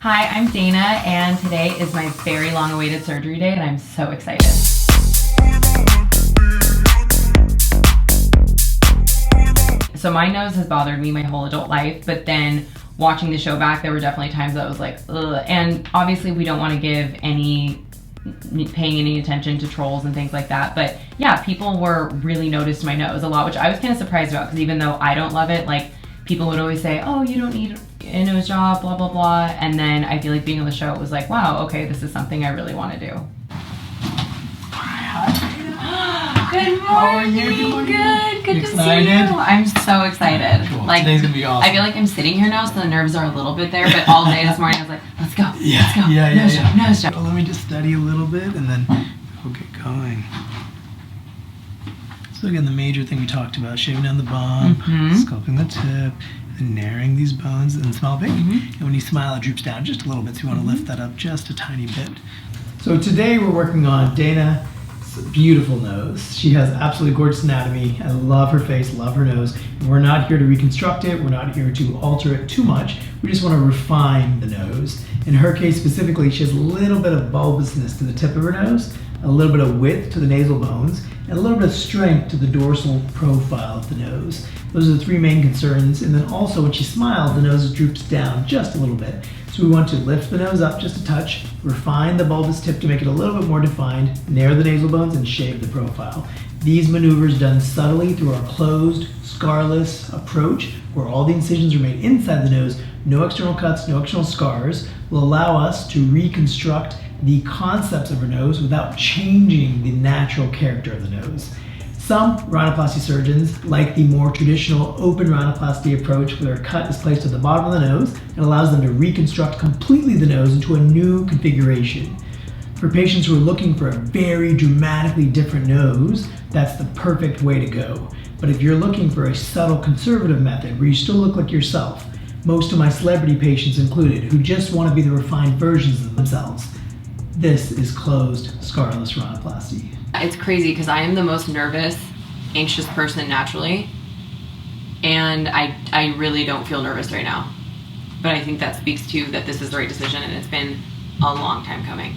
Hi, I'm Dayna, and today is my very long-awaited surgery day, and I'm so excited. So my nose has bothered me my whole adult life, but then watching the show back, there were definitely times that I was like, ugh. And obviously we don't want to paying any attention to trolls and things like that, but yeah, people were really noticed my nose a lot, which I was kind of surprised about, because even though I don't love it, like, people would always say, oh, you don't need a nose job, blah, blah, blah. And then I feel like being on the show, it was like, wow, okay, this is something I really want to do. Good morning. How are you doing? Good to see you. I'm so excited. Cool. Like, today's gonna be awesome. I feel like I'm sitting here now, so the nerves are a little bit there, but all day this morning I was like, let's go, Yeah, let's go. yeah. Nose job. Well, let me just study a little bit and then we'll get going. So again, the major thing we talked about, shaving down the bump, sculpting the tip, and narrowing these bones, and smile big. And when you smile, it droops down just a little bit, so you want to lift that up just a tiny bit. So today we're working on Dayna's beautiful nose. She has absolutely gorgeous anatomy. I love her face, love her nose. We're not here to reconstruct it. We're not here to alter it too much. We just want to refine the nose. In her case specifically, she has a little bit of bulbousness to the tip of her nose, a little bit of width to the nasal bones, and a little bit of strength to the dorsal profile of the nose. Those are the three main concerns. And then also when she smiles, the nose droops down just a little bit. So we want to lift the nose up just a touch, refine the bulbous tip to make it a little bit more defined, narrow the nasal bones, and shave the profile. These maneuvers done subtly through our closed, scarless approach, where all the incisions are made inside the nose, no external cuts, no external scars, will allow us to reconstruct the concepts of her nose without changing the natural character of the nose. Some rhinoplasty surgeons like the more traditional open rhinoplasty approach, where a cut is placed at the bottom of the nose and allows them to reconstruct completely the nose into a new configuration. For patients who are looking for a very dramatically different nose, that's the perfect way to go. But if you're looking for a subtle conservative method where you still look like yourself, most of my celebrity patients included, who just want to be the refined versions of themselves, this is closed scarless rhinoplasty. It's crazy because I am the most nervous, anxious person naturally, and I really don't feel nervous right now. But I think that speaks to that this is the right decision, and it's been a long time coming.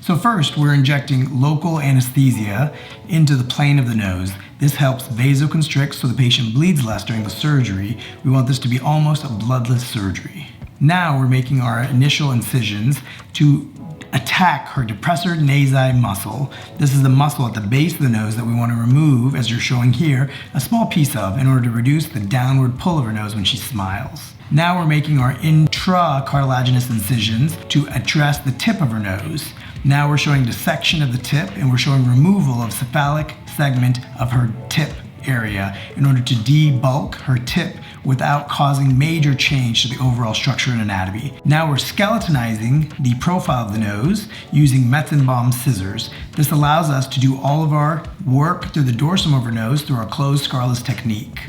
So first, we're injecting local anesthesia into the plane of the nose. This helps vasoconstrict so the patient bleeds less during the surgery. We want this to be almost a bloodless surgery. Now we're making our initial incisions to attack her depressor nasi muscle. This is the muscle at the base of the nose that we want to remove, as you're showing here, a small piece of, in order to reduce the downward pull of her nose when she smiles. Now we're making our intracartilaginous incisions to address the tip of her nose. Now we're showing dissection of the tip, and we're showing removal of cephalic segment of her tip area in order to debulk her tip without causing major change to the overall structure and anatomy. Now we're skeletonizing the profile of the nose using Metzenbaum scissors. This allows us to do all of our work through the dorsum of her nose through our closed scarless technique.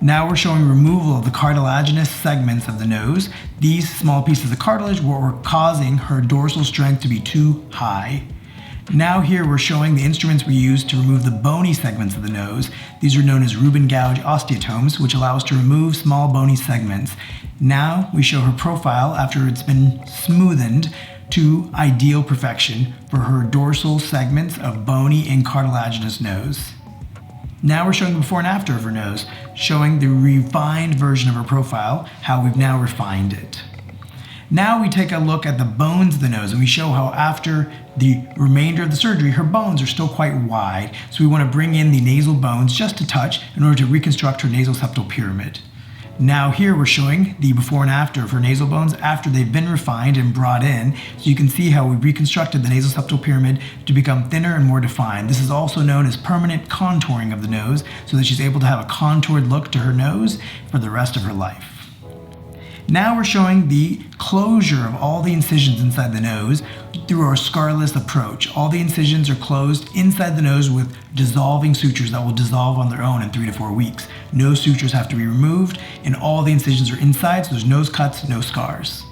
Now we're showing removal of the cartilaginous segments of the nose. These small pieces of cartilage were causing her dorsal strength to be too high. Now here we're showing the instruments we use to remove the bony segments of the nose. These are known as Ruben Gouge Osteotomes, which allow us to remove small bony segments. Now we show her profile after it's been smoothened to ideal perfection for her dorsal segments of bony and cartilaginous nose. Now we're showing the before and after of her nose, showing the refined version of her profile, how we've now refined it. Now we take a look at the bones of the nose, and we show how after the remainder of the surgery, her bones are still quite wide. So we want to bring in the nasal bones just a touch in order to reconstruct her nasal septal pyramid. Now here we're showing the before and after of her nasal bones after they've been refined and brought in. So you can see how we reconstructed the nasal septal pyramid to become thinner and more defined. This is also known as permanent contouring of the nose, so that she's able to have a contoured look to her nose for the rest of her life. Now we're showing the closure of all the incisions inside the nose through our scarless approach. All the incisions are closed inside the nose with dissolving sutures that will dissolve on their own in 3 to 4 weeks. No sutures have to be removed, and all the incisions are inside, so there's no cuts, no scars.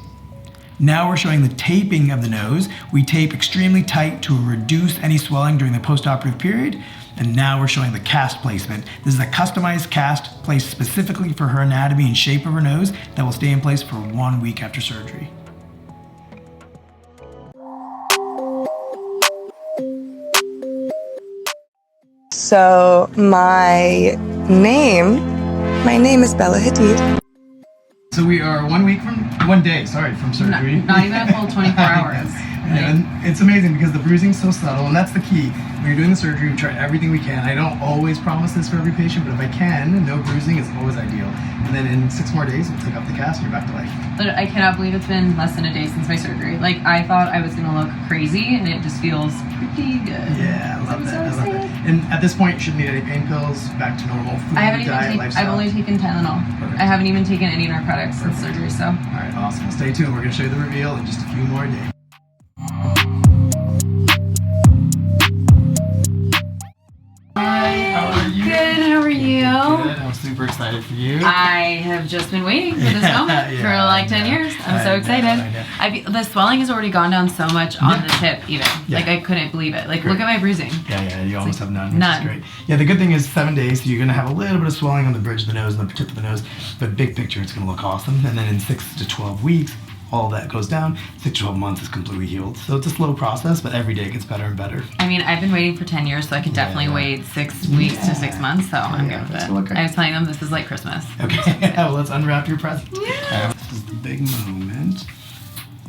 Now we're showing the taping of the nose. We tape extremely tight to reduce any swelling during the post-operative period. And now we're showing the cast placement. This is a customized cast placed specifically for her anatomy and shape of her nose that will stay in place for 1 week after surgery. So my name is Bella Hadid. So we are 1 week from, 1 day, sorry, from surgery. Not even a full 24 hours. Yeah, and it's amazing because the bruising's so subtle, and that's the key. When you're doing the surgery, we try everything we can. I don't always promise this for every patient, but if I can, no bruising is always ideal. And then in 6 more days, we'll take off the cast and you're back to life. But I cannot believe it's been less than a day since my surgery. Like, I thought I was gonna look crazy, and it just feels pretty good. Yeah, I love that. So I love that. And at this point, you shouldn't need any pain pills. Back to normal food, diet, lifestyle. I've only taken Tylenol. Perfect. I haven't even taken any narcotics since surgery, so. All right, awesome. Well, stay tuned. We're going to show you the reveal in just a few more days. Hi, how are you? Good, how are you? Good, I'm super excited for you. I have just been waiting for this moment for like 10 years. I'm so excited. I know. The swelling has already gone down so much on the tip, even. Yeah. Like, I couldn't believe it. Like, Great. look at my bruising. Yeah, you almost have none, none. which is great. Yeah, the good thing is 7 days, so you're going to have a little bit of swelling on the bridge of the nose and the tip of the nose, but big picture, it's going to look awesome. And then in 6 to 12 weeks, all that goes down. 6 to 12 months is completely healed. So it's a slow process, but every day it gets better and better. I mean, I've been waiting for 10 years, so I can definitely wait 6 weeks to 6 months, so I'm good with it. Okay. I was telling them this is like Christmas. Okay, well, let's unwrap your present. Yeah. This is the big moment.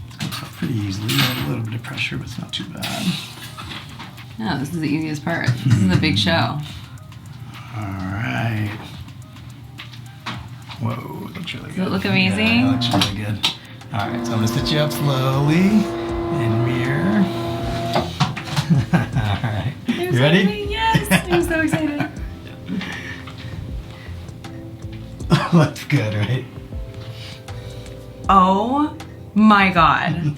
It's going to go pretty easily. You have a little bit of pressure, but it's not too bad. No, this is the easiest part. This is the big show. All right. Whoa, it looks really good. Does it look amazing? Yeah, it looks really good. All right, so I'm going to sit you up slowly and mirror. All right. You ready? Yes, I'm so excited. Looks good, right? Oh my God.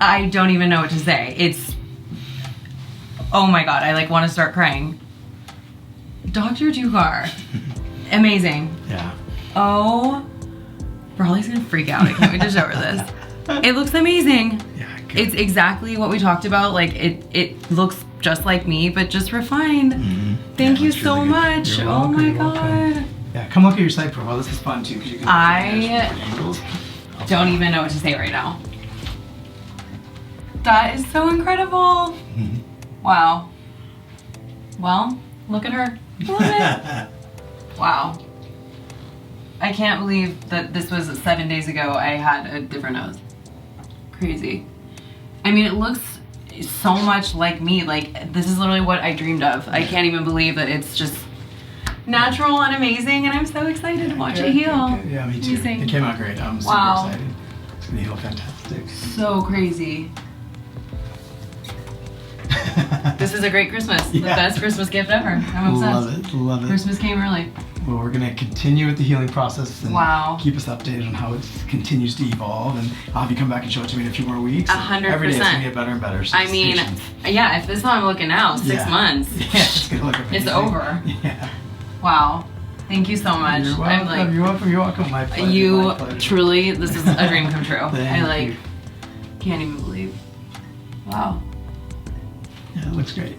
I don't even know what to say. It's, oh my God, I like want to start crying. Dr. Dugar, amazing. Yeah. Oh, Brawley's gonna freak out. I can't wait to show her this. It looks amazing. Yeah, good. It's exactly what we talked about. Like it looks just like me, but just refined. Mm-hmm. Thank Yeah, you looks so really good. much. You're Oh welcome, my you're welcome. God. Yeah, come look at your side profile. This is fun too because you can angles. Don't even know what to say right now. That is so incredible. Mm-hmm. Wow. Well, look at her. Look at it. Wow. I can't believe that this was 7 days ago I had a different nose. Crazy. I mean, it looks so much like me. Like, this is literally what I dreamed of. I can't even believe that it's just natural and amazing, and I'm so excited to watch it heal. Good. Yeah, me too. Amazing. It came out great. I'm super excited. It's gonna heal fantastic. So crazy. This is a great Christmas. The best Christmas gift ever. I'm obsessed. Love it. Christmas came early. Well, we're gonna continue with the healing process and Wow. keep us updated on how it continues to evolve. And I'll have you come back and show it to me in a few more weeks. 100%. Every day it's gonna get better and better. So I mean, patience. yeah, if this is how I'm looking now, 6 months, Yeah, it's gonna look amazing. it's over. Yeah. Wow. Thank you so much. You're welcome. I'm like, You're welcome. My pleasure. you My pleasure. truly, this is a dream come true. Thank I like, you. can't even believe. Wow. Yeah, it looks great.